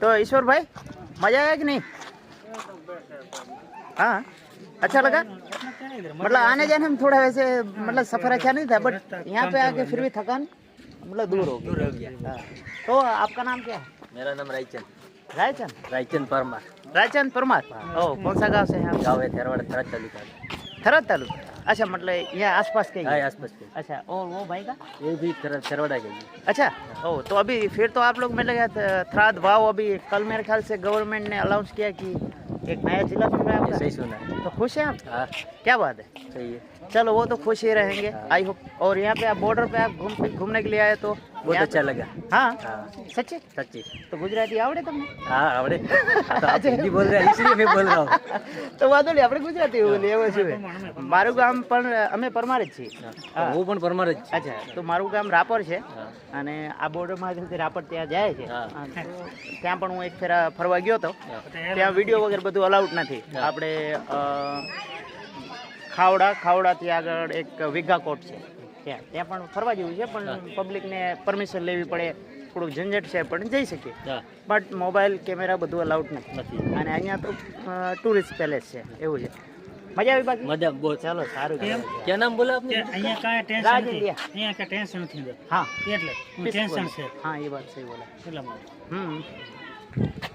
तो ईश्वर भाई मजा आया कि नहीं? हाँ अच्छा लगा। मतलब आने जाने में थोड़ा वैसे मतलब सफर अच्छा नहीं था, बट यहाँ पे आके फिर भी थकान मतलब दूर हो गया। हाँ। तो आपका नाम क्या है? मेरा नाम रायचंद रायचंद परमार। रायचंद परमार। ओ कौन सा गांव से हैं आप? गाँव है थेरवाड़ थरद तालुका। थरद तालुका। अच्छा मतलब यहाँ आसपास के ही हाँ हैं? आसपास के। अच्छा और वो भाई का? ये भी थेरवाड़ा के ही। अच्छा ओ तो अभी फिर तो आप लोग में लगा थराद वाव अभी कल मेरे ख्याल से गवर्नमेंट ने अनाउंस किया कि एक नया जिला बन रहा है आपका। सही सुना है। तो खुश हैं आप? हाँ क्या बात है। सही है। चलो वो तो खुश ही रहेंगे आई होप। और यहाँ पे आप बॉर्डर पे आप घूमने के लिए आए तो बहुत यहाँ अच्छा पे- लगा। हाँ हाँ सच्ची? सच्ची। तो गुजराती आवड़े તમને? हाँ आवड़े। तो आप हिंदी बोल रहे हैं इसलिए मैं बोल रहा हूँ। તો વાંધો નહીં આપણે ગુજરાતી બોલીએ એવો શું છે. મારું ગામ પણ અમે પરમાર જ છીએ. હા. હું પણ પરમાર જ છું. અચ્છા તો મારું ગામ રાપર છે હા. અને આ બોર્ડરમાંથી રાપર ત્યાં જાય છે. હા. તો ત્યાં પણ હું એક ફેરા ફરવા ગયો હતો. હા. ત્યાં વિડીયો વગેરે બધું અલાઉડ નથી. હા. આપણે ખાવડાથી આગળ એક વિઘાકોટ છે ત્યાં પણ ફરવા જેવું છે, પણ પબ્લિકને પરમિશન લેવી પડે, થોડુંક ઝંઝટ છે, પણ જઈ શકીએ. હા. બટ મોબાઈલ કેમેરા બધું અલાઉડ નથી. નથી. અને અહીંયા તો ટુરિસ્ટ પેલેસ છે એવું છે. મજા આવી બાકી? મજા बहुत। ચાલો સારું કહેવાય. क्या नाम बोला आपने? અહીંયા કાંઈ ટેન્શન રાજ નથી, ઇન્ડિયા. અહીંયા કાંઈ ટેન્શન નથી. हाँ એટલે ટેન્શન છે हाँ ये बात सही बोला. એટલા માટે. हम्म